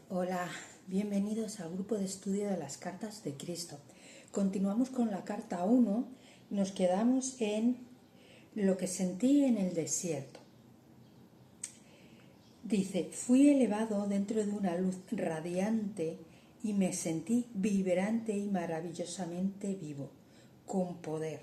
Hola, bienvenidos al grupo de estudio de las cartas de Cristo. Continuamos con la carta 1, nos quedamos en lo que sentí en el desierto. Dice, fui elevado dentro de una luz radiante y me sentí vibrante y maravillosamente vivo, con poder.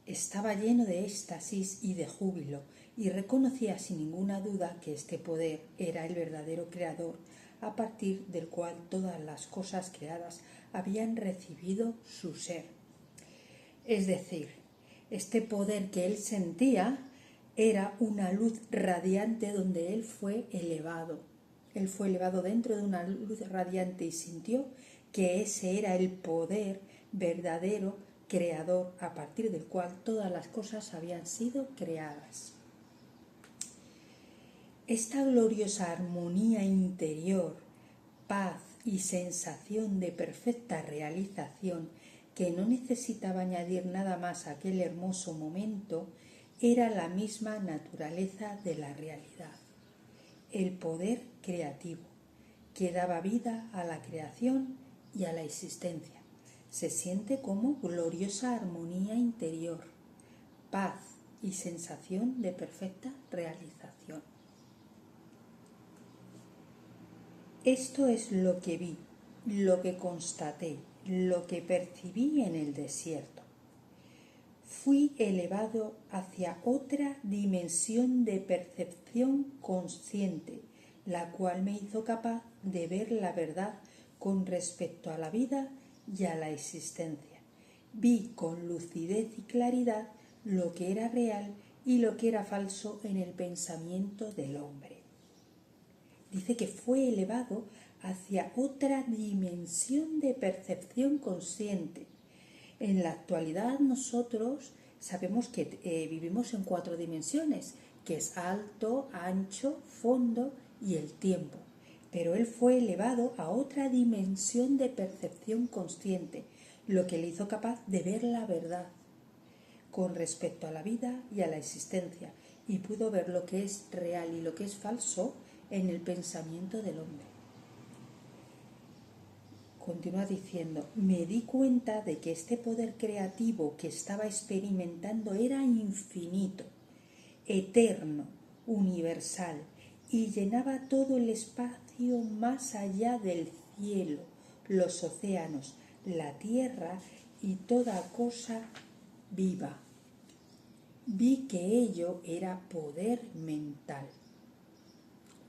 Estaba lleno de éxtasis y de júbilo y reconocía sin ninguna duda que este poder era el verdadero creador a partir del cual todas las cosas creadas habían recibido su ser. Es decir, este poder que él sentía era una luz radiante donde él fue elevado. Él fue elevado dentro de una luz radiante y sintió que ese era el poder verdadero creador a partir del cual todas las cosas habían sido creadas. Esta gloriosa armonía interior, paz y sensación de perfecta realización que no necesitaba añadir nada más a aquel hermoso momento era la misma naturaleza de la realidad, el poder creativo que daba vida a la creación y a la existencia. Se siente como gloriosa armonía interior, paz y sensación de perfecta realización. Esto es lo que vi, lo que constaté, lo que percibí en el desierto. Fui elevado hacia otra dimensión de percepción consciente, la cual me hizo capaz de ver la verdad con respecto a la vida y a la existencia. Vi con lucidez y claridad lo que era real y lo que era falso en el pensamiento del hombre. Dice que fue elevado hacia otra dimensión de percepción consciente. En la actualidad nosotros sabemos que vivimos en 4 dimensiones, que es alto, ancho, fondo y el tiempo. Pero él fue elevado a otra dimensión de percepción consciente, lo que le hizo capaz de ver la verdad con respecto a la vida y a la existencia, y pudo ver lo que es real y lo que es falso en el pensamiento del hombre. Continúa diciendo, me di cuenta de que este poder creativo que estaba experimentando era infinito, eterno, universal, y llenaba todo el espacio más allá del cielo, los océanos, la tierra y toda cosa viva. Vi que ello era poder mental.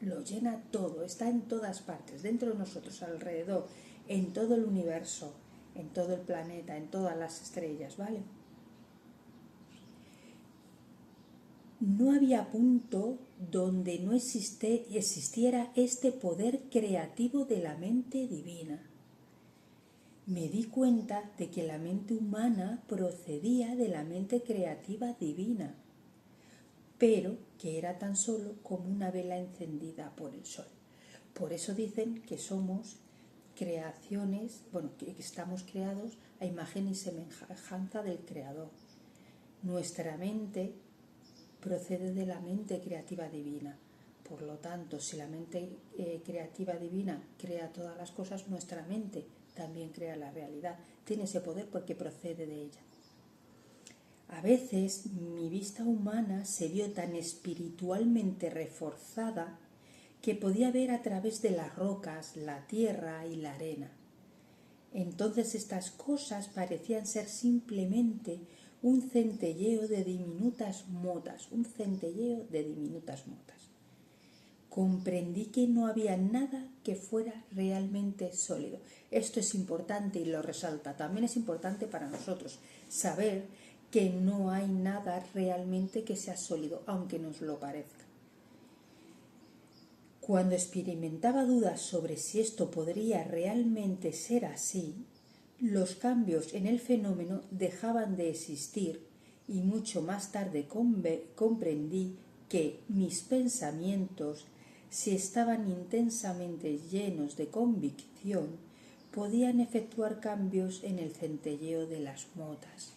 Lo llena todo, está en todas partes, dentro de nosotros, alrededor, en todo el universo, en todo el planeta, en todas las estrellas, ¿vale? No había punto donde no existiera este poder creativo de la mente divina. Me di cuenta de que la mente humana procedía de la mente creativa divina, pero que era tan solo como una vela encendida por el sol. Por eso dicen que somos creaciones, que estamos creados a imagen y semejanza del Creador. Nuestra mente procede de la mente creativa divina. Por lo tanto, si la mente creativa divina crea todas las cosas, nuestra mente también crea la realidad. Tiene ese poder porque procede de ella. A veces mi vista humana se vio tan espiritualmente reforzada que podía ver a través de las rocas, la tierra y la arena. Entonces estas cosas parecían ser simplemente un centelleo de diminutas motas, Comprendí que no había nada que fuera realmente sólido. Esto es importante y lo resalta. También es importante para nosotros saber que no hay nada realmente que sea sólido, aunque nos lo parezca. Cuando experimentaba dudas sobre si esto podría realmente ser así, los cambios en el fenómeno dejaban de existir y mucho más tarde comprendí que mis pensamientos, si estaban intensamente llenos de convicción, podían efectuar cambios en el centelleo de las motas.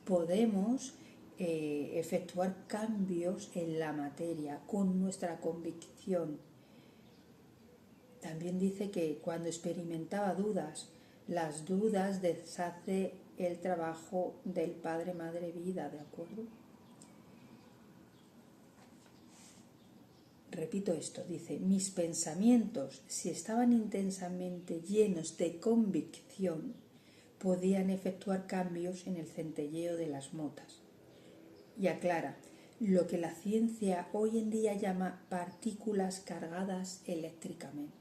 Podemos efectuar cambios en la materia con nuestra convicción. También dice que cuando experimentaba dudas, las dudas deshace el trabajo del Padre, Madre, Vida, ¿de acuerdo? Repito esto, dice, mis pensamientos, si estaban intensamente llenos de convicción, podían efectuar cambios en el centelleo de las motas. Y aclara, lo que la ciencia hoy en día llama partículas cargadas eléctricamente.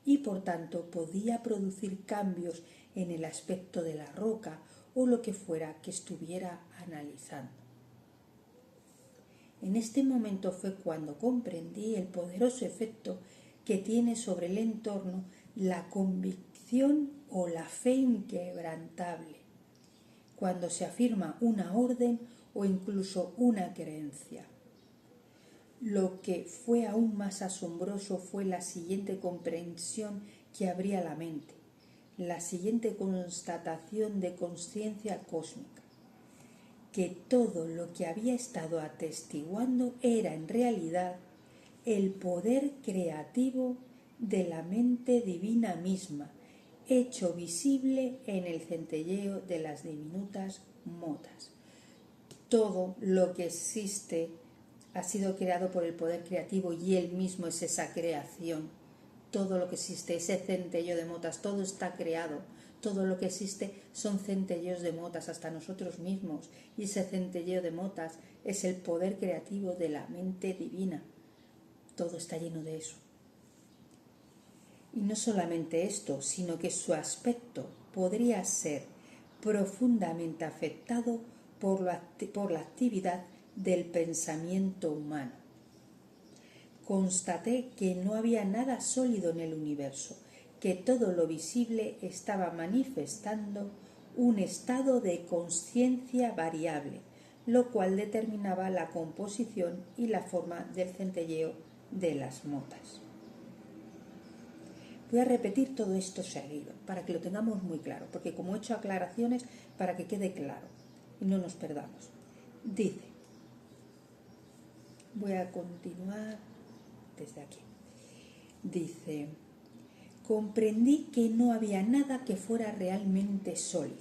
Y por tanto podía producir cambios en el aspecto de la roca o lo que fuera que estuviera analizando. En este momento fue cuando comprendí el poderoso efecto que tiene sobre el entorno la convicción o la fe inquebrantable, cuando se afirma una orden o incluso una creencia. Lo que fue aún más asombroso fue la siguiente comprensión que abría la mente, la siguiente constatación de conciencia cósmica, que todo lo que había estado atestiguando era en realidad el poder creativo de la mente divina misma, hecho visible en el centelleo de las diminutas motas. Todo lo que existe ha sido creado por el poder creativo y él mismo es esa creación. Todo lo que existe, ese centelleo de motas, todo está creado. Todo lo que existe son centelleos de motas, hasta nosotros mismos. Y ese centelleo de motas es el poder creativo de la mente divina. Todo está lleno de eso. Y no solamente esto, sino que su aspecto podría ser profundamente afectado por la actividad del pensamiento humano. Constaté que no había nada sólido en el universo, que todo lo visible estaba manifestando un estado de consciencia variable, lo cual determinaba la composición y la forma del centelleo de las motas. Voy a repetir todo esto seguido, para que lo tengamos muy claro, porque como he hecho aclaraciones, para que quede claro y no nos perdamos. Dice, voy a continuar desde aquí. Dice, comprendí que no había nada que fuera realmente sólido.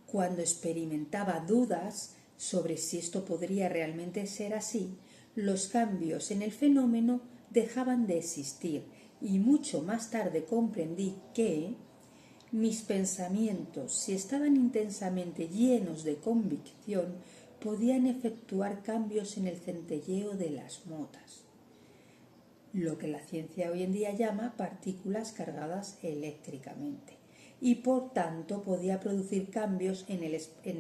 Cuando experimentaba dudas sobre si esto podría realmente ser así, los cambios en el fenómeno dejaban de existir y mucho más tarde comprendí que mis pensamientos, si estaban intensamente llenos de convicción, podían efectuar cambios en el centelleo de las motas, lo que la ciencia hoy en día llama partículas cargadas eléctricamente, y por tanto podía producir cambios en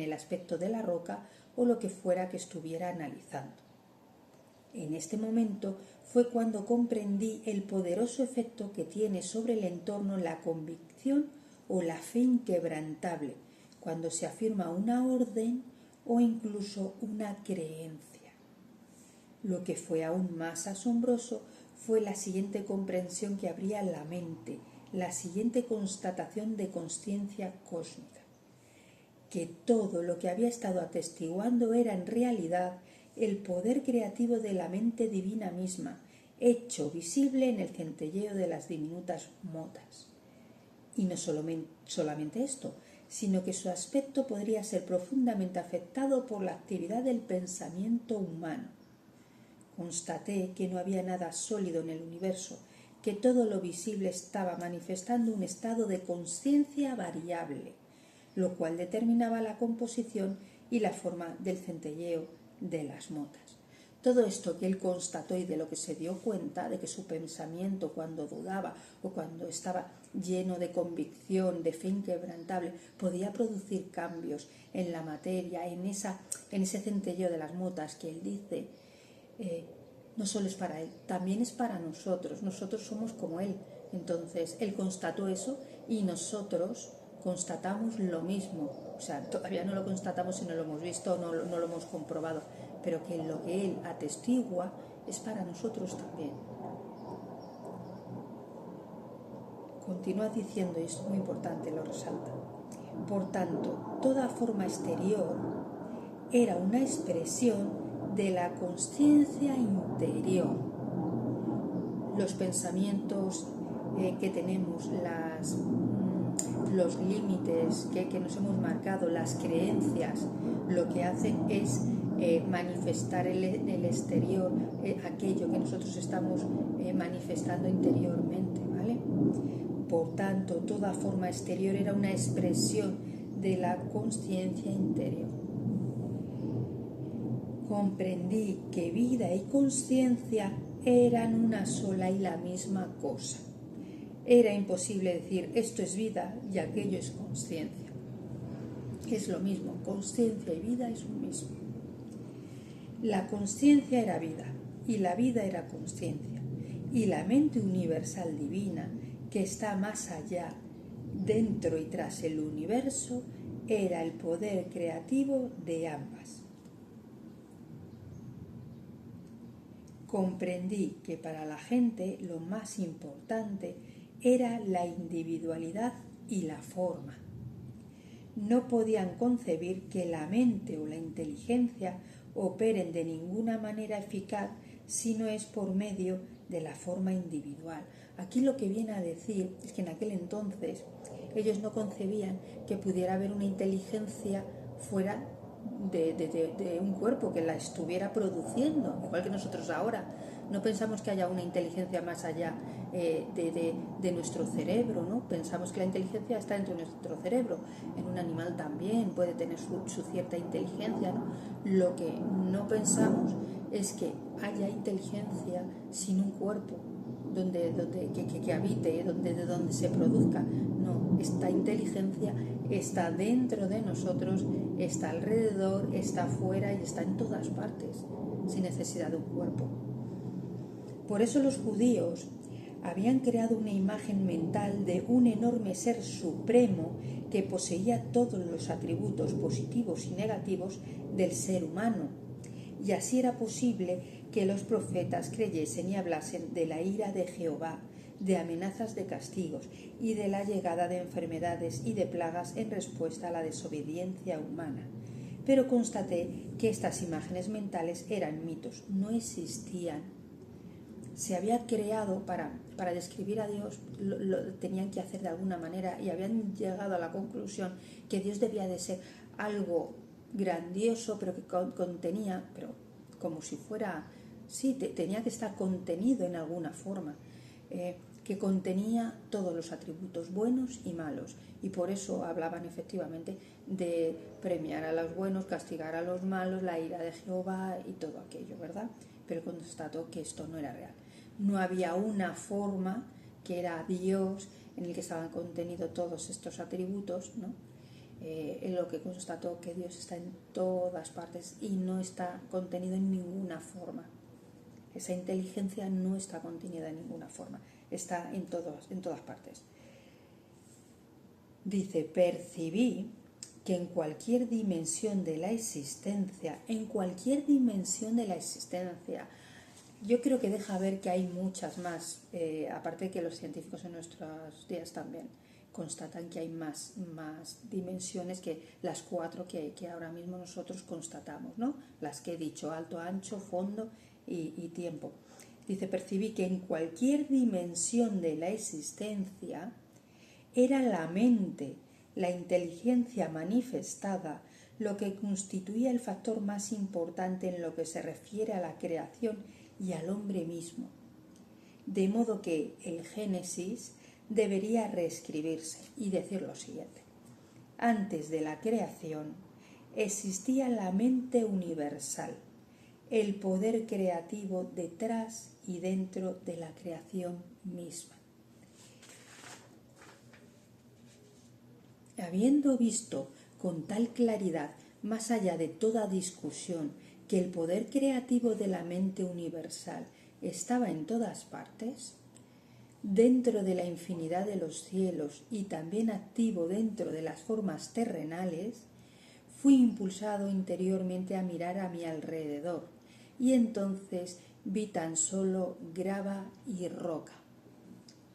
el aspecto de la roca o lo que fuera que estuviera analizando. En este momento fue cuando comprendí el poderoso efecto que tiene sobre el entorno la convicción o la fe inquebrantable, cuando se afirma una orden o incluso una creencia. Lo que fue aún más asombroso fue la siguiente comprensión que abría la mente, la siguiente constatación de conciencia cósmica, que todo lo que había estado atestiguando era en realidad el poder creativo de la mente divina misma, hecho visible en el centelleo de las diminutas motas. Y no solamente esto, sino que su aspecto podría ser profundamente afectado por la actividad del pensamiento humano. Constaté que no había nada sólido en el universo, que todo lo visible estaba manifestando un estado de conciencia variable, lo cual determinaba la composición y la forma del centelleo de las motas. Todo esto que él constató y de lo que se dio cuenta, de que su pensamiento cuando dudaba o cuando estaba lleno de convicción, de fe inquebrantable, podía producir cambios en la materia, en ese centelleo de las motas que él dice, no solo es para él, también es para nosotros. Nosotros somos como él. Entonces, él constató eso y nosotros constatamos lo mismo. O sea, todavía no lo constatamos si no lo hemos visto, no lo hemos comprobado, pero que lo que él atestigua es para nosotros también. Continúa diciendo, y es muy importante, lo resalta. Por tanto, toda forma exterior era una expresión de la consciencia interior. los pensamientos que tenemos, los límites que nos hemos marcado, las creencias, lo que hacen es manifestar en el exterior aquello que nosotros estamos manifestando interiormente, ¿vale? Por tanto, toda forma exterior era una expresión de la consciencia interior. Comprendí que vida y consciencia eran una sola y la misma cosa. Era imposible decir esto es vida y aquello es consciencia. Es lo mismo, consciencia y vida es lo mismo. La consciencia era vida y la vida era consciencia. Y la mente universal divina, que está más allá, dentro y tras el universo, era el poder creativo de ambas. Comprendí que para la gente lo más importante era la individualidad y la forma. No podían concebir que la mente o la inteligencia operen de ninguna manera eficaz si no es por medio de la forma individual. Aquí lo que viene a decir es que en aquel entonces ellos no concebían que pudiera haber una inteligencia fuera de un cuerpo que la estuviera produciendo, igual que nosotros ahora. No pensamos que haya una inteligencia más allá de nuestro cerebro, ¿no? Pensamos que la inteligencia está dentro de nuestro cerebro. En un animal también puede tener su cierta inteligencia, ¿no? Lo que no pensamos es que haya inteligencia sin un cuerpo que habite, de donde se produzca. No, esta inteligencia está dentro de nosotros, está alrededor, está afuera y está en todas partes, sin necesidad de un cuerpo. Por eso los judíos habían creado una imagen mental de un enorme ser supremo que poseía todos los atributos positivos y negativos del ser humano. Y así era posible que los profetas creyesen y hablasen de la ira de Jehová, de amenazas de castigos y de la llegada de enfermedades y de plagas en respuesta a la desobediencia humana. Pero constaté que estas imágenes mentales eran mitos, no existían. Se había creado para describir a Dios, lo tenían que hacer de alguna manera y habían llegado a la conclusión que Dios debía de ser algo grandioso, pero que contenía, pero como si fuera, sí, tenía que estar contenido en alguna forma, que contenía todos los atributos buenos y malos, y por eso hablaban efectivamente de premiar a los buenos, castigar a los malos, la ira de Jehová y todo aquello, ¿verdad? Pero constató que esto no era real. No había una forma que era Dios en el que estaban contenidos todos estos atributos, ¿no? En lo que constató que Dios está en todas partes y no está contenido en ninguna forma. Esa inteligencia no está contenida en ninguna forma, está en todas partes. Dice, percibí que en cualquier dimensión de la existencia, yo creo que deja ver que hay muchas más, aparte de que los científicos en nuestros días también constatan que hay más dimensiones que las 4 que ahora mismo nosotros constatamos, ¿no? Las que he dicho, alto, ancho, fondo y tiempo. Dice, percibí que en cualquier dimensión de la existencia era la mente, la inteligencia manifestada, lo que constituía el factor más importante en lo que se refiere a la creación y al hombre mismo. De modo que el Génesis debería reescribirse y decir lo siguiente. Antes de la creación existía la mente universal, el poder creativo detrás y dentro de la creación misma. Habiendo visto con tal claridad, más allá de toda discusión, que el poder creativo de la mente universal estaba en todas partes, dentro de la infinidad de los cielos y también activo dentro de las formas terrenales, fui impulsado interiormente a mirar a mi alrededor y entonces vi tan solo grava y roca.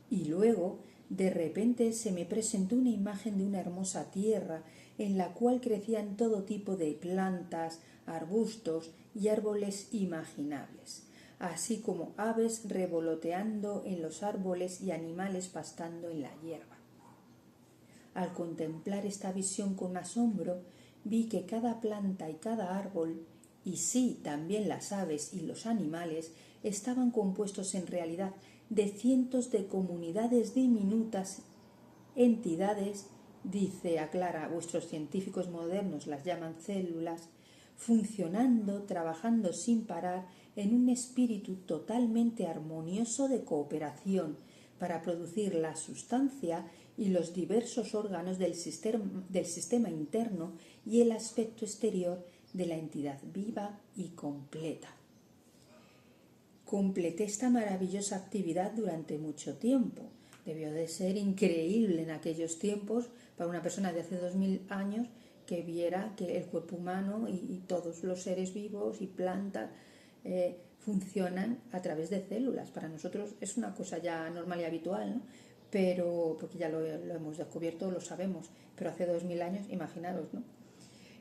Y luego, de repente, se me presentó una imagen de una hermosa tierra en la cual crecían todo tipo de plantas, arbustos y árboles imaginables. así como aves revoloteando en los árboles y animales pastando en la hierba. Al contemplar esta visión con asombro, vi que cada planta y cada árbol, y sí también las aves y los animales, estaban compuestos en realidad de cientos de comunidades diminutas, entidades, dice, aclara, vuestros científicos modernos las llaman células, funcionando, trabajando sin parar en un espíritu totalmente armonioso de cooperación para producir la sustancia y los diversos órganos del sistema interno y el aspecto exterior de la entidad viva y completa. Completé esta maravillosa actividad durante mucho tiempo. Debió de ser increíble en aquellos tiempos para una persona de hace 2000 años que viera que el cuerpo humano y todos los seres vivos y plantas funcionan a través de células. Para nosotros es una cosa ya normal y habitual, ¿no? Pero porque ya lo hemos descubierto, lo sabemos, pero hace 2000 años, imaginaros, ¿no?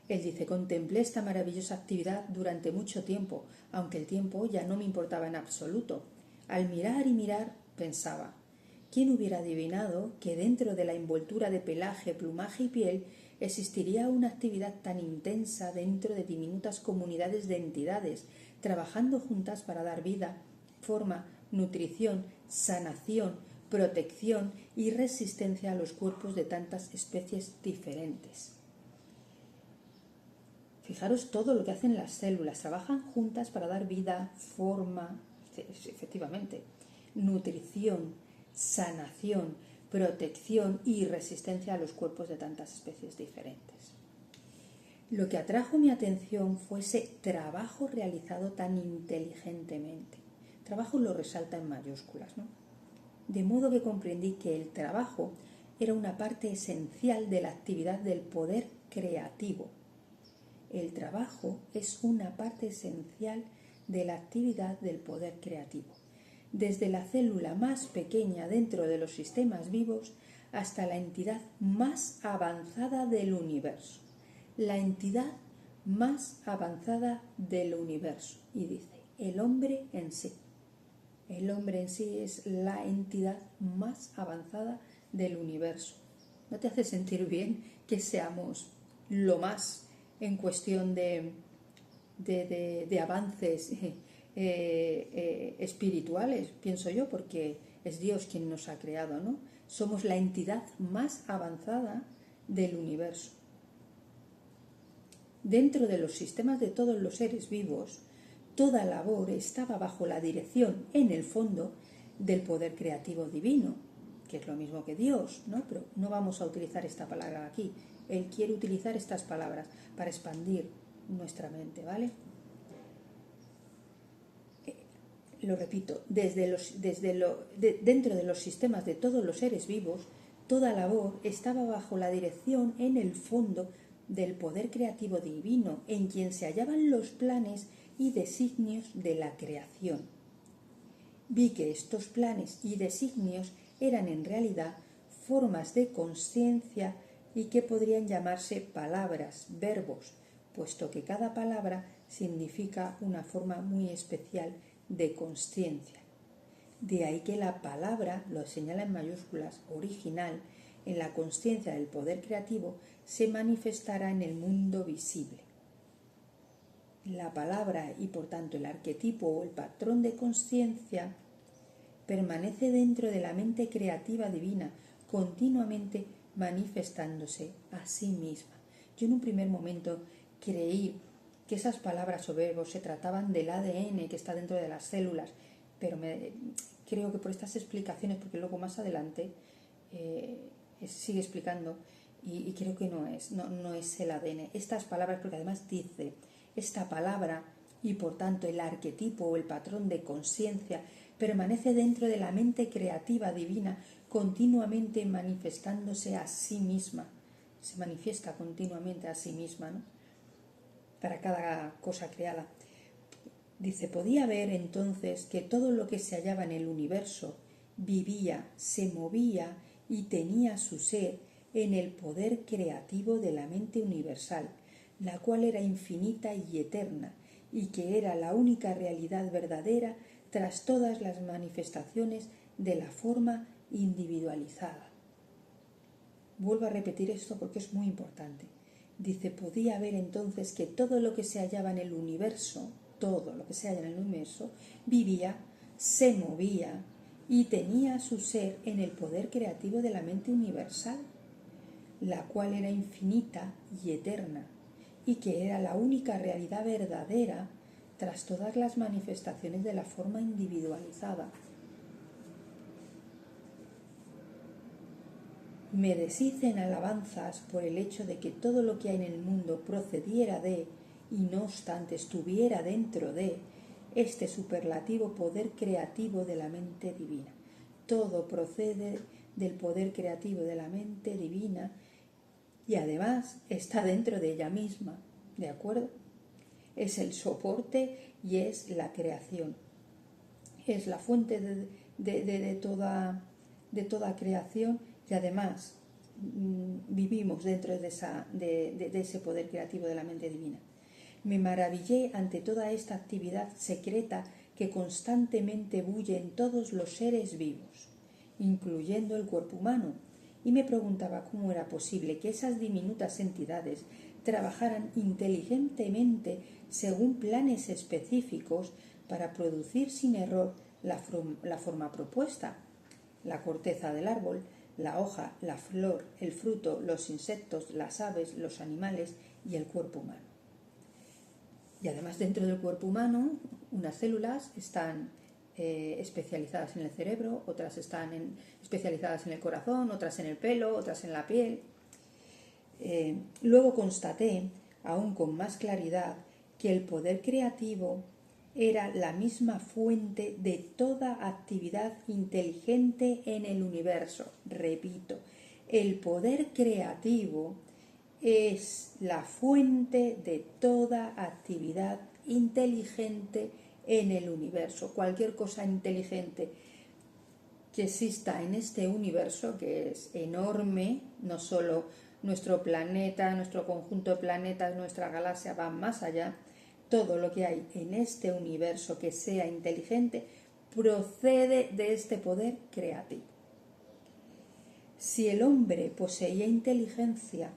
Él dice, contemplé esta maravillosa actividad durante mucho tiempo, aunque el tiempo ya no me importaba en absoluto. Al mirar y mirar, pensaba, ¿quién hubiera adivinado que dentro de la envoltura de pelaje, plumaje y piel existiría una actividad tan intensa dentro de diminutas comunidades de entidades, trabajando juntas para dar vida, forma, nutrición, sanación, protección y resistencia a los cuerpos de tantas especies diferentes? Fijaros todo lo que hacen las células, trabajan juntas para dar vida, forma, efectivamente, nutrición, sanación, protección y resistencia a los cuerpos de tantas especies diferentes. Lo que atrajo mi atención fue ese trabajo realizado tan inteligentemente. Trabajo lo resalta en mayúsculas, ¿no? De modo que comprendí que el trabajo era una parte esencial de la actividad del poder creativo. El trabajo es una parte esencial de la actividad del poder creativo, desde la célula más pequeña dentro de los sistemas vivos hasta la entidad más avanzada del universo. La entidad más avanzada del universo. Y dice, el hombre en sí. El hombre en sí es la entidad más avanzada del universo. ¿No te hace sentir bien que seamos lo más en cuestión de avances espirituales, pienso yo, porque es Dios quien nos ha creado, ¿no? Somos la entidad más avanzada del universo. Dentro de los sistemas de todos los seres vivos, toda labor estaba bajo la dirección, en el fondo, del poder creativo divino, que es lo mismo que Dios, ¿no? Pero no vamos a utilizar esta palabra aquí. Él quiere utilizar estas palabras para expandir nuestra mente, ¿vale? Lo repito, dentro de los sistemas de todos los seres vivos, toda labor estaba bajo la dirección, en el fondo, del poder creativo divino, en quien se hallaban los planes y designios de la creación. Vi que estos planes y designios eran en realidad formas de consciencia y que podrían llamarse palabras, verbos, puesto que cada palabra significa una forma muy especial de consciencia. De ahí que la palabra, lo señala en mayúsculas, original, en la consciencia del poder creativo, se manifestará en el mundo visible. La palabra y por tanto el arquetipo o el patrón de consciencia permanece dentro de la mente creativa divina, continuamente manifestándose a sí misma. Yo en un primer momento creí que esas palabras o verbos se trataban del ADN que está dentro de las células, pero creo que por estas explicaciones, porque luego más adelante sigue explicando, y creo que no es el ADN. Estas palabras, porque además dice, esta palabra y por tanto el arquetipo o el patrón de conciencia permanece dentro de la mente creativa divina, continuamente manifestándose a sí misma. Se manifiesta continuamente a sí misma, ¿no? Para cada cosa creada. Dice, podía ver entonces que todo lo que se hallaba en el universo vivía, se movía y tenía su ser en el poder creativo de la mente universal, la cual era infinita y eterna, y que era la única realidad verdadera tras todas las manifestaciones de la forma individualizada. Vuelvo a repetir esto porque es muy importante. Dice, podía ver entonces que todo lo que se hallaba en el universo, todo lo que se halla en el universo, vivía, se movía y tenía su ser en el poder creativo de la mente universal, la cual era infinita y eterna, y que era la única realidad verdadera tras todas las manifestaciones de la forma individualizada. Me deshice en alabanzas por el hecho de que todo lo que hay en el mundo procediera de, y no obstante estuviera dentro de, este superlativo poder creativo de la mente divina. Todo procede del poder creativo de la mente divina y además está dentro de ella misma, ¿de acuerdo? Es el soporte y es la creación. Es la fuente de toda creación y además vivimos dentro de ese poder creativo de la mente divina. Me maravillé ante toda esta actividad secreta que constantemente bulle en todos los seres vivos, incluyendo el cuerpo humano, y me preguntaba cómo era posible que esas diminutas entidades trabajaran inteligentemente según planes específicos para producir sin error la forma propuesta, la corteza del árbol, la hoja, la flor, el fruto, los insectos, las aves, los animales y el cuerpo humano. Y además dentro del cuerpo humano, unas células están especializadas en el cerebro, otras están especializadas en el corazón, otras en el pelo, otras en la piel. Luego constaté, aún con más claridad, que el poder creativo era la misma fuente de toda actividad inteligente en el universo. Repito, el poder creativo es la fuente de toda actividad inteligente en el universo. Cualquier cosa inteligente que exista en este universo, que es enorme, no solo nuestro planeta, nuestro conjunto de planetas, nuestra galaxia, va más allá. Todo lo que hay en este universo que sea inteligente procede de este poder creativo. Si el hombre poseía inteligencia,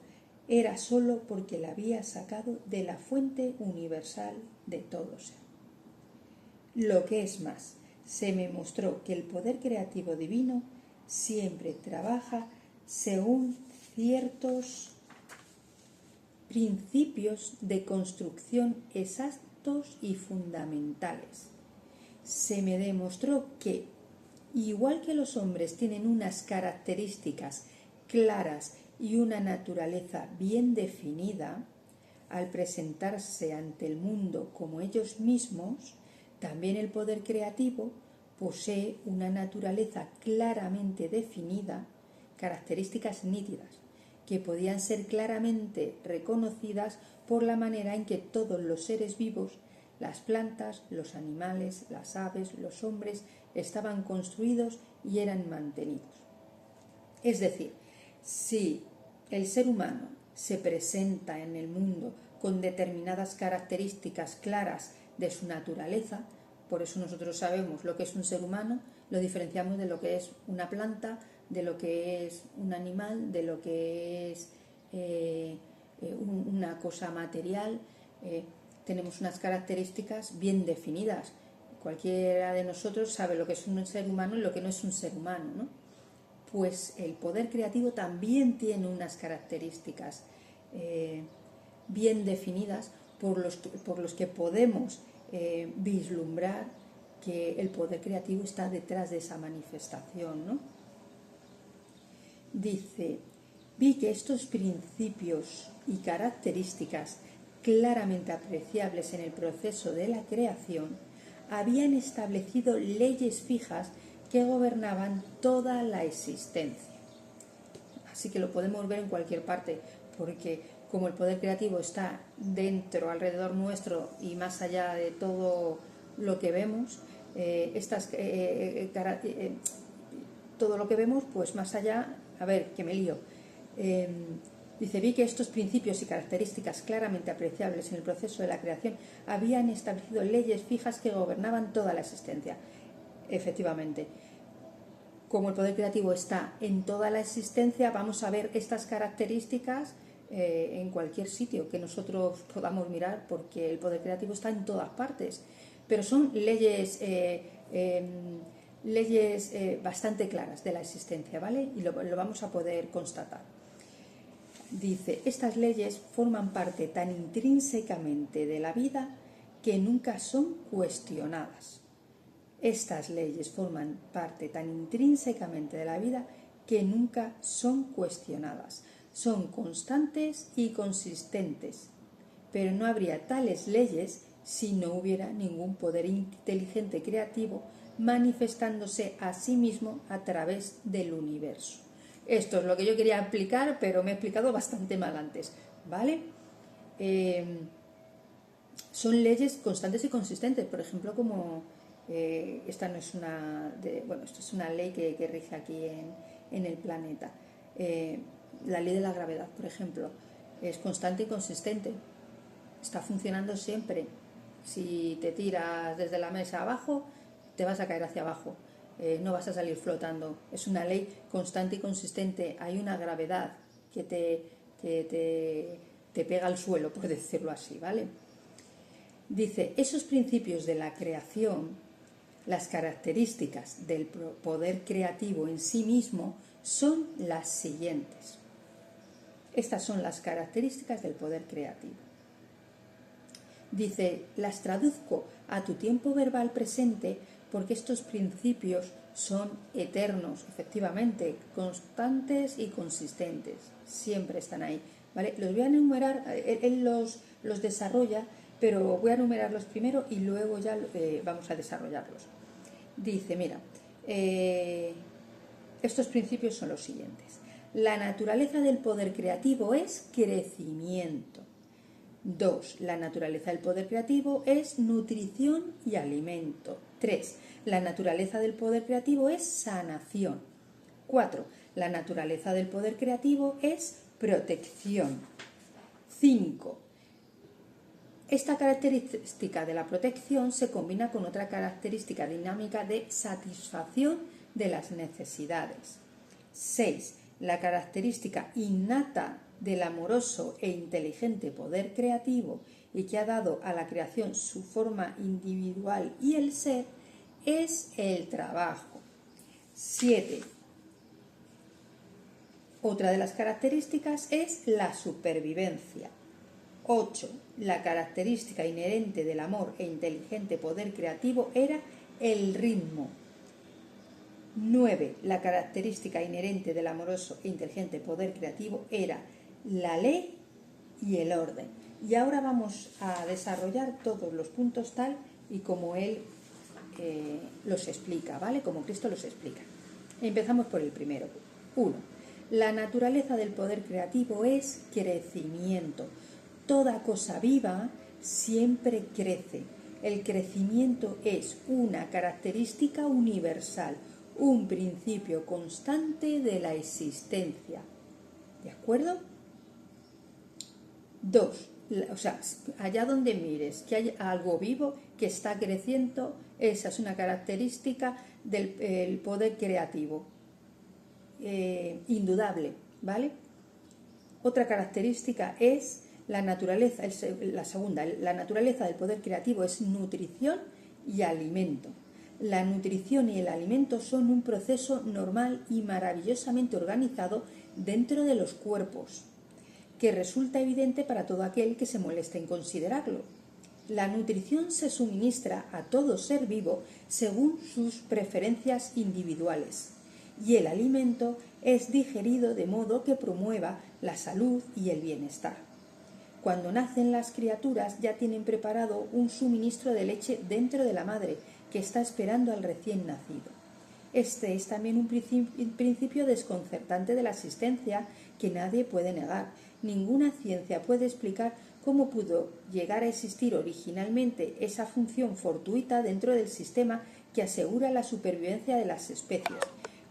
era sólo porque la había sacado de la fuente universal de todo ser. Lo que es más, se me mostró que el poder creativo divino siempre trabaja según ciertos principios de construcción exactos y fundamentales. Se me demostró que, igual que los hombres tienen unas características claras y una naturaleza bien definida, al presentarse ante el mundo como ellos mismos, también el poder creativo posee una naturaleza claramente definida, características nítidas, que podían ser claramente reconocidas por la manera en que todos los seres vivos, las plantas, los animales, las aves, los hombres, estaban construidos y eran mantenidos. Es decir, si el ser humano se presenta en el mundo con determinadas características claras de su naturaleza, por eso nosotros sabemos lo que es un ser humano, lo diferenciamos de lo que es una planta, de lo que es un animal, de lo que es una cosa material. Tenemos unas características bien definidas. Cualquiera de nosotros sabe lo que es un ser humano y lo que no es un ser humano, ¿no? Pues el poder creativo también tiene unas características bien definidas por los que podemos vislumbrar que el poder creativo está detrás de esa manifestación, ¿no? Dice, vi que estos principios y características claramente apreciables en el proceso de la creación habían establecido leyes fijas que gobernaban toda la existencia. Así que lo podemos ver en cualquier parte, porque como el poder creativo está dentro, alrededor nuestro y más allá de todo lo que vemos, todo lo que vemos, pues más allá, a ver, que me lío, Dice, vi que estos principios y características claramente apreciables en el proceso de la creación habían establecido leyes fijas que gobernaban toda la existencia. Efectivamente, como el poder creativo está en toda la existencia, vamos a ver estas características en cualquier sitio que nosotros podamos mirar, porque el poder creativo está en todas partes. Pero son leyes bastante claras de la existencia, ¿vale? Y lo vamos a poder constatar. Dice, estas leyes forman parte tan intrínsecamente de la vida que nunca son cuestionadas. Estas leyes forman parte tan intrínsecamente de la vida que nunca son cuestionadas. Son constantes y consistentes, pero no habría tales leyes si no hubiera ningún poder inteligente creativo manifestándose a sí mismo a través del universo. Esto es lo que yo quería explicar, pero me he explicado bastante mal antes, ¿vale? Son leyes constantes y consistentes, por ejemplo, como esta no es esto es una ley que rige aquí en el planeta. La ley de la gravedad, por ejemplo, es constante y consistente, está funcionando siempre. Si te tiras desde la mesa abajo, te vas a caer hacia abajo. No vas a salir flotando. Es una ley constante y consistente. Hay una gravedad que te pega al suelo, por decirlo así, ¿vale? Dice, esos principios de la creación, las características del poder creativo en sí mismo son las siguientes. Estas son las características del poder creativo. Dice, las traduzco a tu tiempo verbal presente porque estos principios son eternos, efectivamente, constantes y consistentes, siempre están ahí, ¿vale? Los voy a enumerar, él los desarrolla, pero voy a enumerarlos primero y luego ya vamos a desarrollarlos. Dice, mira, estos principios son los siguientes. La naturaleza del poder creativo es crecimiento. 2. La naturaleza del poder creativo es nutrición y alimento. 3. La naturaleza del poder creativo es sanación. 4. La naturaleza del poder creativo es protección. 5. Esta característica de la protección se combina con otra característica dinámica de satisfacción de las necesidades. 6. La característica innata del amoroso e inteligente poder creativo y que ha dado a la creación su forma individual y el ser es el trabajo. 7. Otra de las características es la supervivencia. 8. La característica inherente del amor e inteligente poder creativo era el ritmo. 9. La característica inherente del amoroso e inteligente poder creativo era la ley y el orden. Y ahora vamos a desarrollar todos los puntos tal y como él los explica, ¿vale? Como Cristo los explica. Empezamos por el primero. 1. La naturaleza del poder creativo es crecimiento. Toda cosa viva siempre crece. El crecimiento es una característica universal, un principio constante de la existencia. ¿De acuerdo? 2. O sea, allá donde mires que hay algo vivo que está creciendo, esa es una característica del poder creativo. Indudable, ¿vale? Otra característica es la naturaleza, la segunda, la naturaleza del poder creativo es nutrición y alimento. La nutrición y el alimento son un proceso normal y maravillosamente organizado dentro de los cuerpos, que resulta evidente para todo aquel que se moleste en considerarlo. La nutrición se suministra a todo ser vivo según sus preferencias individuales, y el alimento es digerido de modo que promueva la salud y el bienestar. Cuando nacen las criaturas ya tienen preparado un suministro de leche dentro de la madre, que está esperando al recién nacido. Este es también un principio desconcertante de la existencia que nadie puede negar. Ninguna ciencia puede explicar cómo pudo llegar a existir originalmente esa función fortuita dentro del sistema que asegura la supervivencia de las especies.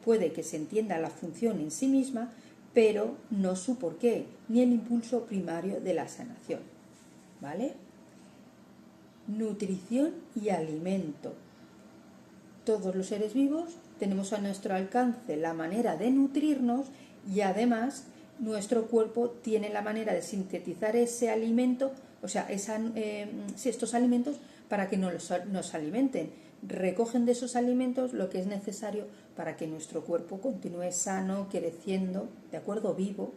Puede que se entienda la función en sí misma, pero no su porqué, ni el impulso primario de la sanación. ¿Vale? Nutrición y alimento. Todos los seres vivos tenemos a nuestro alcance la manera de nutrirnos y además nuestro cuerpo tiene la manera de sintetizar ese alimento, o sea, estos alimentos para que nos alimenten. Recogen de esos alimentos lo que es necesario para que nuestro cuerpo continúe sano, creciendo, ¿de acuerdo? Vivo.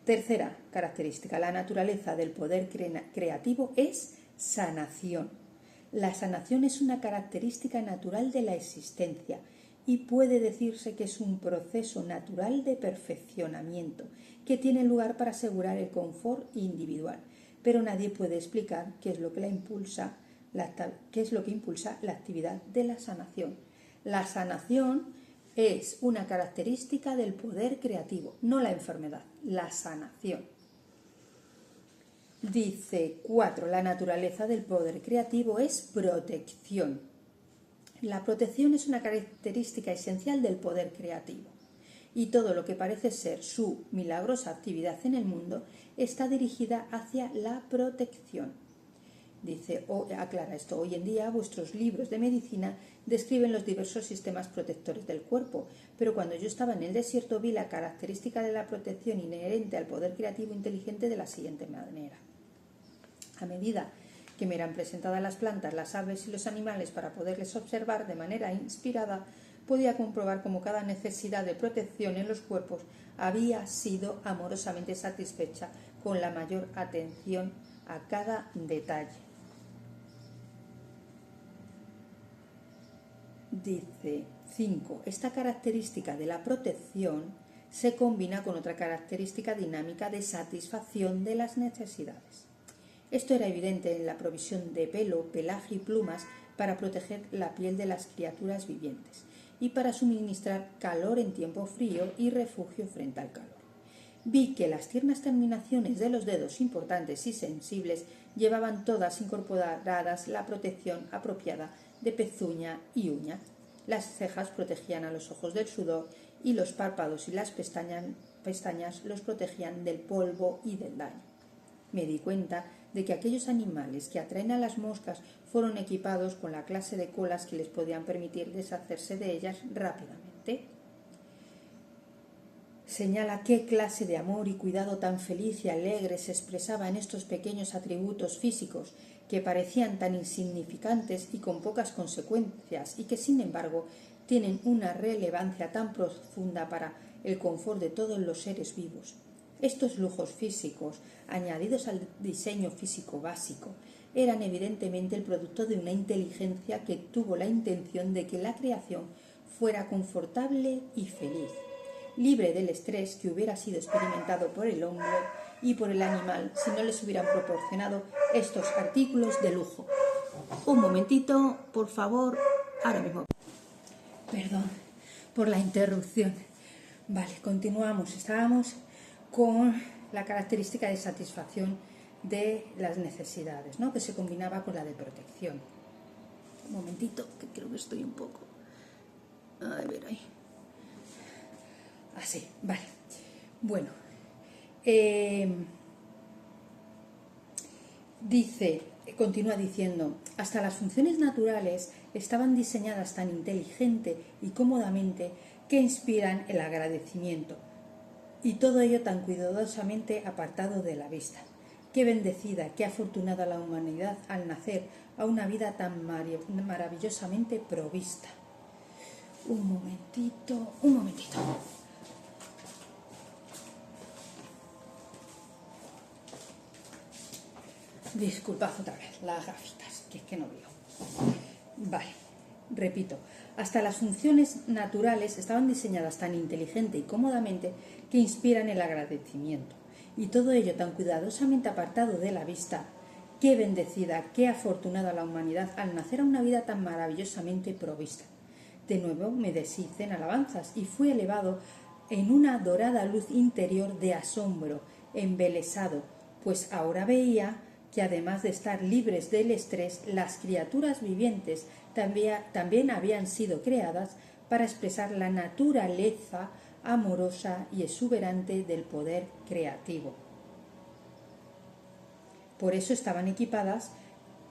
Tercera característica, la naturaleza del poder creativo es sanación. La sanación es una característica natural de la existencia y puede decirse que es un proceso natural de perfeccionamiento que tiene lugar para asegurar el confort individual, pero nadie puede explicar qué es lo que impulsa la actividad de la sanación. La sanación es una característica del poder creativo, no la enfermedad, la sanación. Dice 4. La naturaleza del poder creativo es protección. La protección es una característica esencial del poder creativo y todo lo que parece ser su milagrosa actividad en el mundo está dirigida hacia la protección. Dice, aclara esto, hoy en día vuestros libros de medicina describen los diversos sistemas protectores del cuerpo, pero cuando yo estaba en el desierto vi la característica de la protección inherente al poder creativo inteligente de la siguiente manera. A medida que me eran presentadas las plantas, las aves y los animales para poderles observar de manera inspirada, podía comprobar cómo cada necesidad de protección en los cuerpos había sido amorosamente satisfecha con la mayor atención a cada detalle. Dice 5. Esta característica de la protección se combina con otra característica dinámica de satisfacción de las necesidades. Esto era evidente en la provisión de pelo, pelaje y plumas para proteger la piel de las criaturas vivientes y para suministrar calor en tiempo frío y refugio frente al calor. Vi que las tiernas terminaciones de los dedos importantes y sensibles llevaban todas incorporadas la protección apropiada de pezuña y uña. Las cejas protegían a los ojos del sudor y los párpados y las pestañas los protegían del polvo y del daño. Me di cuenta de que aquellos animales que atraen a las moscas fueron equipados con la clase de colas que les podían permitir deshacerse de ellas rápidamente. Señala qué clase de amor y cuidado tan feliz y alegre se expresaba en estos pequeños atributos físicos que parecían tan insignificantes y con pocas consecuencias y que sin embargo tienen una relevancia tan profunda para el confort de todos los seres vivos. Estos lujos físicos, añadidos al diseño físico básico, eran evidentemente el producto de una inteligencia que tuvo la intención de que la creación fuera confortable y feliz, libre del estrés que hubiera sido experimentado por el hombre y por el animal si no les hubieran proporcionado estos artículos de lujo. Un momentito, por favor, ahora mismo. Perdón por la interrupción. Vale, continuamos. Estábamos con la característica de satisfacción de las necesidades, ¿no? Que se combinaba con la de protección. Un momentito, que creo que estoy un poco... A ver ahí. Así, vale. Bueno, continúa diciendo, hasta las funciones naturales estaban diseñadas tan inteligente y cómodamente que inspiran el agradecimiento, y todo ello tan cuidadosamente apartado de la vista. Qué bendecida, qué afortunada la humanidad al nacer a una vida tan maravillosamente provista. Un momentito. Disculpad otra vez las gafitas, que es que no veo. Vale, repito. Hasta las funciones naturales estaban diseñadas tan inteligente y cómodamente que inspiran el agradecimiento. Y todo ello tan cuidadosamente apartado de la vista. Qué bendecida, qué afortunada la humanidad al nacer a una vida tan maravillosamente provista. De nuevo me deshice en alabanzas y fui elevado en una dorada luz interior de asombro, embelesado, pues ahora veía que además de estar libres del estrés, las criaturas vivientes también habían sido creadas para expresar la naturaleza amorosa y exuberante del poder creativo. Por eso estaban equipadas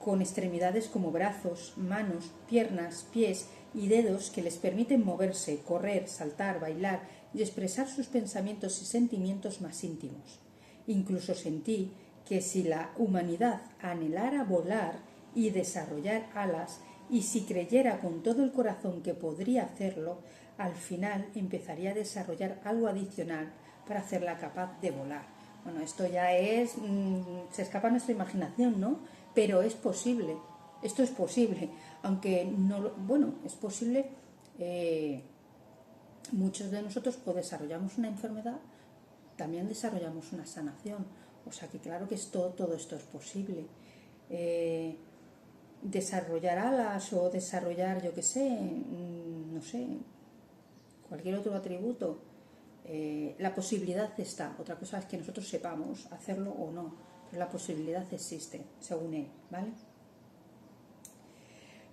con extremidades como brazos, manos, piernas, pies y dedos que les permiten moverse, correr, saltar, bailar y expresar sus pensamientos y sentimientos más íntimos. Incluso sentí que si la humanidad anhelara volar y desarrollar alas, y si creyera con todo el corazón que podría hacerlo, al final empezaría a desarrollar algo adicional para hacerla capaz de volar. Bueno, esto ya es... se escapa a nuestra imaginación, ¿no? Pero es posible, esto es posible, aunque no... Bueno, es posible... muchos de nosotros o desarrollamos una enfermedad, también desarrollamos una sanación. O sea que claro que todo esto es posible. Desarrollar alas o desarrollar, yo qué sé, no sé, cualquier otro atributo, la posibilidad está. Otra cosa es que nosotros sepamos hacerlo o no, pero la posibilidad existe, según él, ¿vale?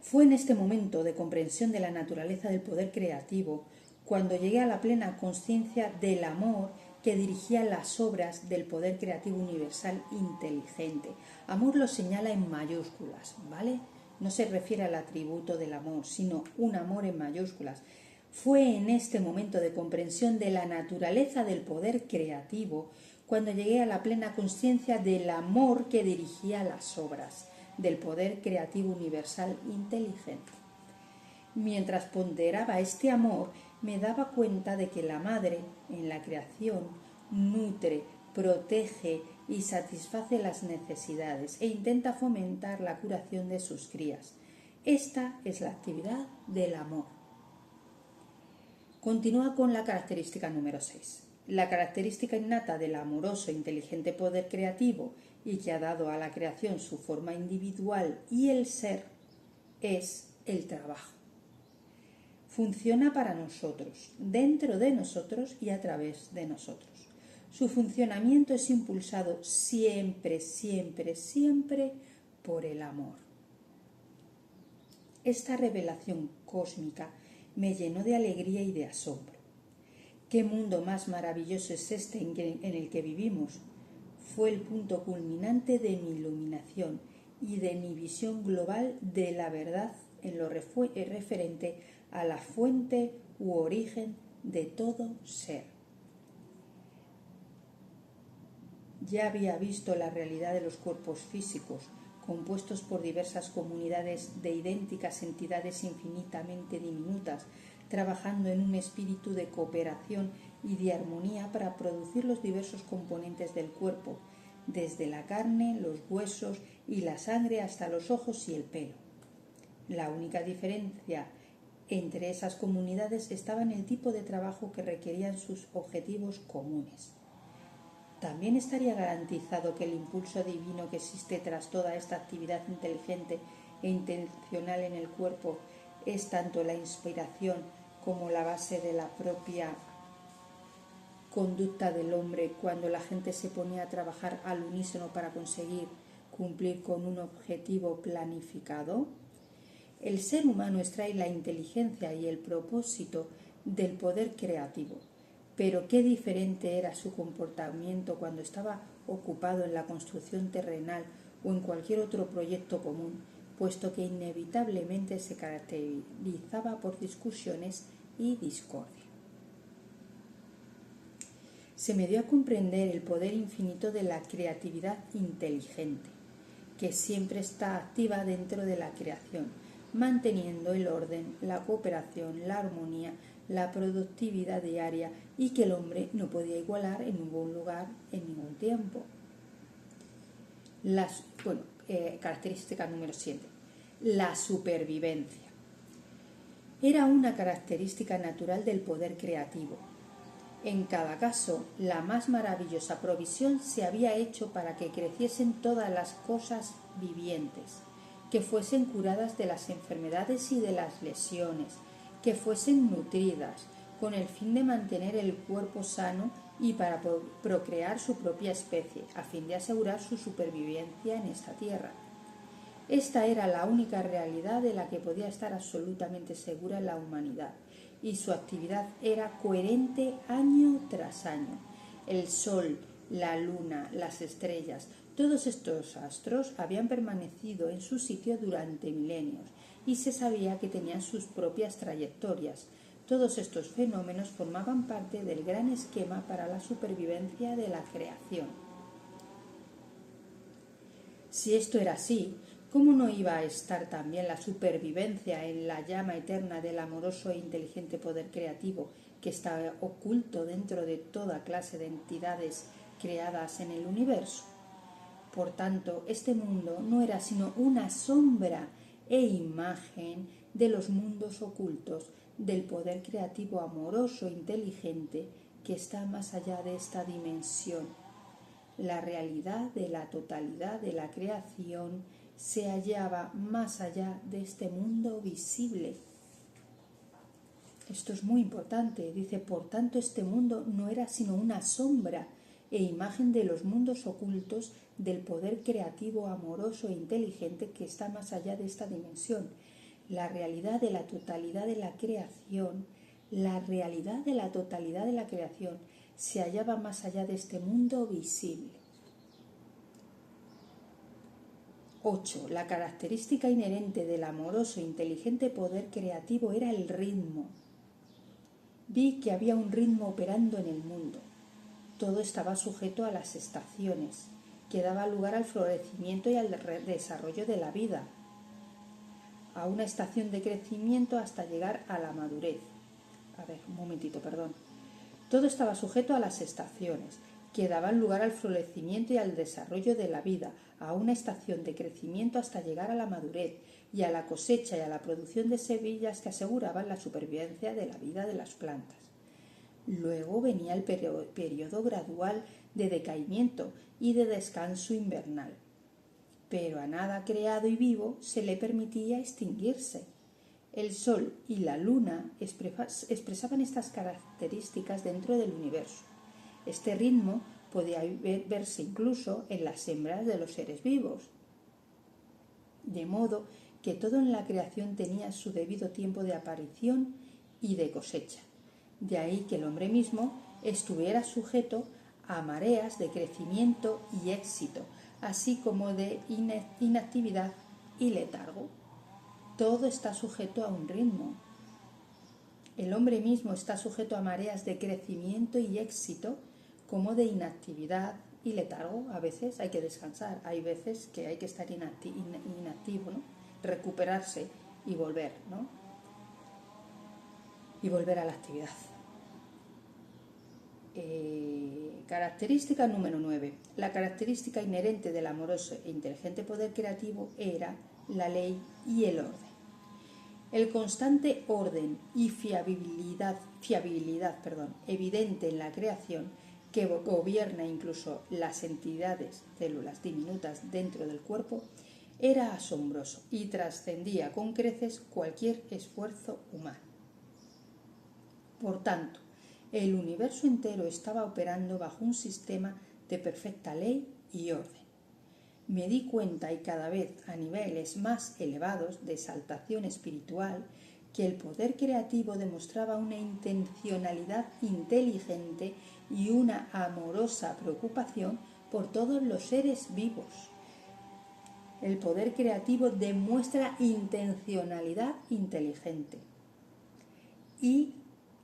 Fue en este momento de comprensión de la naturaleza del poder creativo cuando llegué a la plena conciencia del amor que dirigía las obras del poder creativo universal inteligente. Amor lo señala en mayúsculas, ¿vale? No se refiere al atributo del amor, sino un amor en mayúsculas. Fue en este momento de comprensión de la naturaleza del poder creativo cuando llegué a la plena conciencia del amor que dirigía las obras del poder creativo universal inteligente. Mientras ponderaba este amor, me daba cuenta de que la madre, en la creación, nutre, protege y satisface las necesidades e intenta fomentar la curación de sus crías. Esta es la actividad del amor. Continúa con la característica número 6. La característica innata del amoroso e inteligente poder creativo y que ha dado a la creación su forma individual y el ser es el trabajo. Funciona para nosotros, dentro de nosotros y a través de nosotros. Su funcionamiento es impulsado siempre, siempre, siempre por el amor. Esta revelación cósmica me llenó de alegría y de asombro. ¿Qué mundo más maravilloso es este en el que vivimos? Fue el punto culminante de mi iluminación y de mi visión global de la verdad en lo referente a la fuente u origen de todo ser. Ya había visto la realidad de los cuerpos físicos, compuestos por diversas comunidades de idénticas entidades infinitamente diminutas, trabajando en un espíritu de cooperación y de armonía para producir los diversos componentes del cuerpo, desde la carne, los huesos y la sangre hasta los ojos y el pelo. La única diferencia entre esas comunidades estaba en el tipo de trabajo que requerían sus objetivos comunes. También estaría garantizado que el impulso divino que existe tras toda esta actividad inteligente e intencional en el cuerpo es tanto la inspiración como la base de la propia conducta del hombre cuando la gente se ponía a trabajar al unísono para conseguir cumplir con un objetivo planificado. El ser humano extrae la inteligencia y el propósito del poder creativo, pero qué diferente era su comportamiento cuando estaba ocupado en la construcción terrenal o en cualquier otro proyecto común, puesto que inevitablemente se caracterizaba por discusiones y discordia. Se me dio a comprender el poder infinito de la creatividad inteligente, que siempre está activa dentro de la creación, manteniendo el orden, la cooperación, la armonía, la productividad diaria y que el hombre no podía igualar en ningún lugar, en ningún tiempo. Característica número 7. La supervivencia. Era una característica natural del poder creativo. En cada caso, la más maravillosa provisión se había hecho para que creciesen todas las cosas vivientes, que fuesen curadas de las enfermedades y de las lesiones, que fuesen nutridas, con el fin de mantener el cuerpo sano y para procrear su propia especie, a fin de asegurar su supervivencia en esta tierra. Esta era la única realidad de la que podía estar absolutamente segura la humanidad, y su actividad era coherente año tras año. El Sol, la Luna, las estrellas, todos estos astros habían permanecido en su sitio durante milenios, y se sabía que tenían sus propias trayectorias. Todos estos fenómenos formaban parte del gran esquema para la supervivencia de la creación. Si esto era así, ¿cómo no iba a estar también la supervivencia en la llama eterna del amoroso e inteligente poder creativo que está oculto dentro de toda clase de entidades creadas en el universo? Por tanto, este mundo no era sino una sombra e imagen de los mundos ocultos del poder creativo amoroso e inteligente que está más allá de esta dimensión. La realidad de la totalidad de la creación se hallaba más allá de este mundo visible. Esto es muy importante. Dice, por tanto, este mundo no era sino una sombra e imagen de los mundos ocultos del poder creativo, amoroso e inteligente que está más allá de esta dimensión. La realidad de la totalidad de la creación, se hallaba más allá de este mundo visible. 8. La característica inherente del amoroso e inteligente poder creativo era el ritmo. Vi que había un ritmo operando en el mundo. Todo estaba sujeto a las estaciones, que daban lugar al florecimiento y al desarrollo de la vida, a una estación de crecimiento hasta llegar a la madurez. Todo estaba sujeto a las estaciones, que daban lugar al florecimiento y al desarrollo de la vida, a una estación de crecimiento hasta llegar a la madurez, y a la cosecha y a la producción de semillas que aseguraban la supervivencia de la vida de las plantas. Luego venía el periodo gradual de decaimiento y de descanso invernal. Pero a nada creado y vivo se le permitía extinguirse. El Sol y la Luna expresaban estas características dentro del universo. Este ritmo podía verse incluso en las hembras de los seres vivos. De modo que todo en la creación tenía su debido tiempo de aparición y de cosecha. De ahí que el hombre mismo estuviera sujeto a mareas de crecimiento y éxito, así como de inactividad y letargo. Todo está sujeto a un ritmo. El hombre mismo está sujeto a mareas de crecimiento y éxito, como de inactividad y letargo. A veces hay que descansar, hay veces que hay que estar inactivo, ¿no? Recuperarse y volver, ¿no? Y volver a la actividad. Característica número 9. La característica inherente del amoroso e inteligente poder creativo era la ley y el orden. El constante orden y fiabilidad evidente en la creación, que gobierna incluso las entidades, células diminutas dentro del cuerpo, era asombroso y trascendía con creces cualquier esfuerzo humano. Por tanto, el universo entero estaba operando bajo un sistema de perfecta ley y orden. Me di cuenta, y cada vez a niveles más elevados de exaltación espiritual, que el poder creativo demostraba una intencionalidad inteligente y una amorosa preocupación por todos los seres vivos. El poder creativo demuestra intencionalidad inteligente y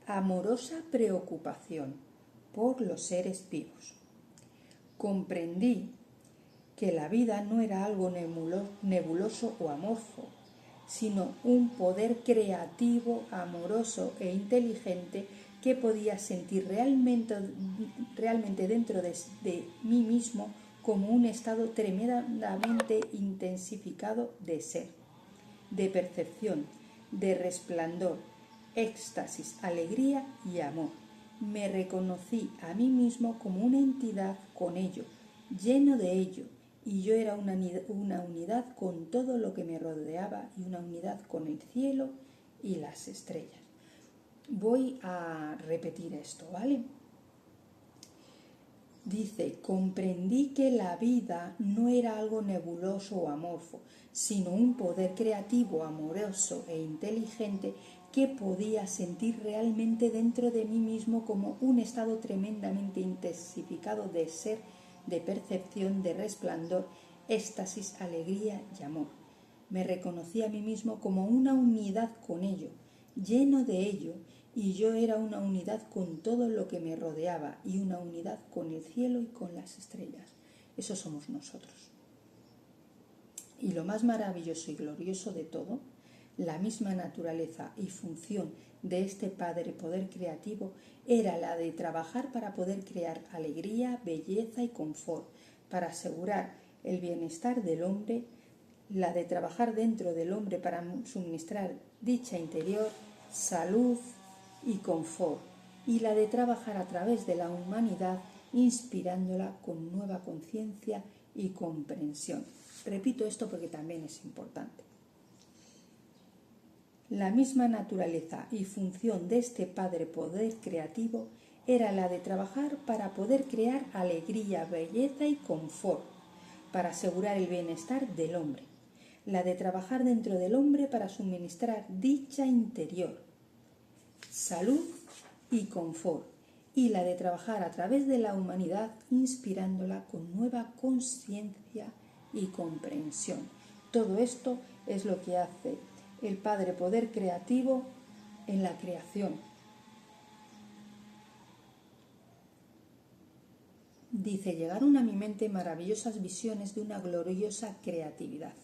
amorosa preocupación por los seres vivos. Comprendí que la vida no era algo nebuloso o amorfo, sino un poder creativo, amoroso e inteligente que podía sentir realmente dentro de mí mismo como un estado tremendamente intensificado de ser, de percepción, de resplandor, éxtasis, alegría y amor. Me reconocí a mí mismo como una entidad con ello, lleno de ello, y yo era una unidad con todo lo que me rodeaba y una unidad con el cielo y las estrellas. Voy a repetir esto, ¿vale? Dice, comprendí que la vida no era algo nebuloso o amorfo, sino un poder creativo, amoroso e inteligente que podía sentir realmente dentro de mí mismo como un estado tremendamente intensificado de ser, de percepción, de resplandor, éxtasis, alegría y amor. Me reconocí a mí mismo como una unidad con ello, lleno de ello, y yo era una unidad con todo lo que me rodeaba y una unidad con el cielo y con las estrellas. Eso somos nosotros. Y lo más maravilloso y glorioso de todo, la misma naturaleza y función de este Padre Poder Creativo era la de trabajar para poder crear alegría, belleza y confort, para asegurar el bienestar del hombre, la de trabajar dentro del hombre para suministrar dicha interior, salud y confort, y la de trabajar a través de la humanidad, inspirándola con nueva conciencia y comprensión. Repito esto porque también es importante. La misma naturaleza y función de este Padre Poder Creativo era la de trabajar para poder crear alegría, belleza y confort, para asegurar el bienestar del hombre, la de trabajar dentro del hombre para suministrar dicha interior, salud y confort, y la de trabajar a través de la humanidad, inspirándola con nueva conciencia y comprensión. Todo esto es lo que hace el Padre Poder Creativo en la creación. Dice, llegaron a mi mente maravillosas visiones de una gloriosa creatividad.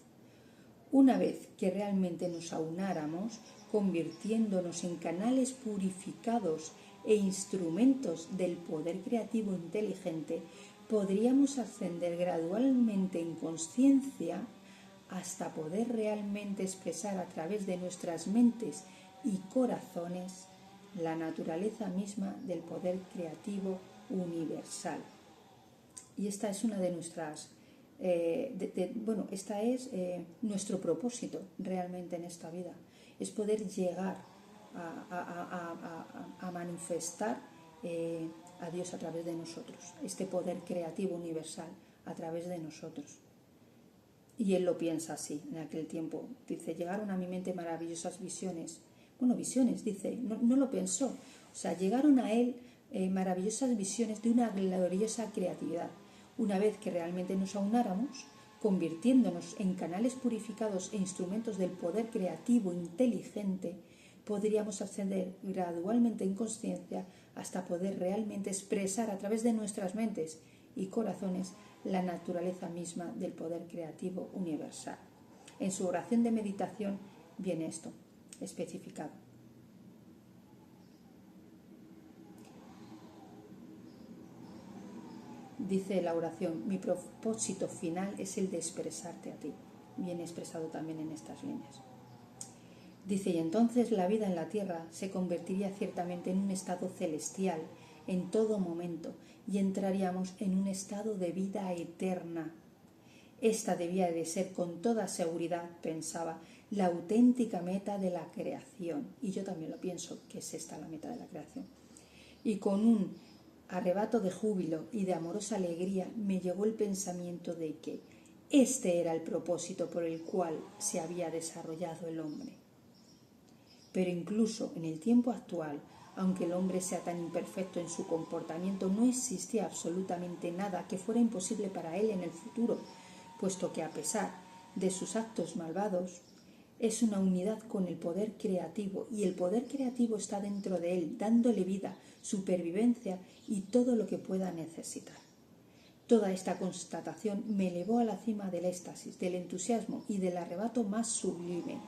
Una vez que realmente nos aunáramos, convirtiéndonos en canales purificados e instrumentos del poder creativo inteligente, podríamos ascender gradualmente en conciencia hasta poder realmente expresar a través de nuestras mentes y corazones la naturaleza misma del poder creativo universal. Y esta es una de nuestras esta es nuestro propósito realmente en esta vida, es poder llegar a manifestar a Dios a través de nosotros, este poder creativo universal a través de nosotros. Y él lo piensa así en aquel tiempo. Dice, llegaron a mi mente maravillosas visiones. Bueno, visiones, dice, no lo pensó. O sea, llegaron a él maravillosas visiones de una gloriosa creatividad. Una vez que realmente nos aunáramos, convirtiéndonos en canales purificados e instrumentos del poder creativo inteligente, podríamos ascender gradualmente en conciencia hasta poder realmente expresar a través de nuestras mentes y corazones la naturaleza misma del poder creativo universal. En su oración de meditación viene esto especificado. Dice la oración, mi propósito final es el de expresarte a ti. Viene expresado también en estas líneas. Dice, y entonces la vida en la tierra se convertiría ciertamente en un estado celestial en todo momento y entraríamos en un estado de vida eterna. Esta debía de ser con toda seguridad, pensaba, la auténtica meta de la creación. Y yo también lo pienso, que es esta la meta de la creación. Y con un arrebato de júbilo y de amorosa alegría me llegó el pensamiento de que este era el propósito por el cual se había desarrollado el hombre. Pero incluso en el tiempo actual, aunque el hombre sea tan imperfecto en su comportamiento, no existía absolutamente nada que fuera imposible para él en el futuro, puesto que a pesar de sus actos malvados, es una unidad con el poder creativo y el poder creativo está dentro de él, dándole vida, supervivencia y todo lo que pueda necesitar. Toda esta constatación me elevó a la cima del éxtasis, del entusiasmo y del arrebato más sublime,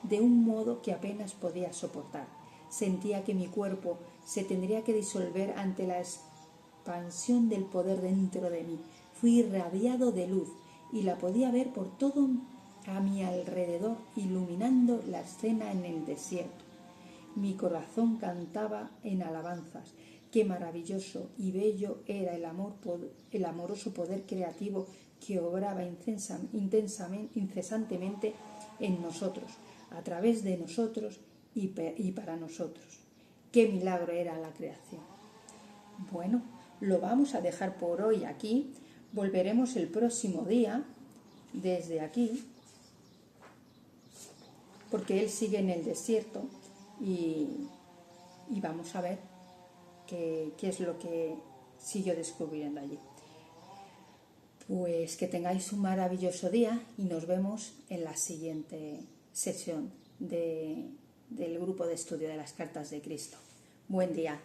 de un modo que apenas podía soportar. Sentía que mi cuerpo se tendría que disolver ante la expansión del poder dentro de mí. Fui irradiado de luz y la podía ver por todo a mi alrededor, iluminando la escena en el desierto. Mi corazón cantaba en alabanzas. Qué maravilloso y bello era el amoroso poder creativo que obraba incesantemente en nosotros, a través de nosotros y para nosotros. qué milagro era la creación. Bueno, lo vamos a dejar por hoy aquí. Volveremos el próximo día desde aquí, porque él sigue en el desierto y vamos a ver qué es lo que sigue descubriendo allí. Pues que tengáis un maravilloso día y nos vemos en la siguiente sesión del grupo de estudio de las cartas de Cristo. Buen día.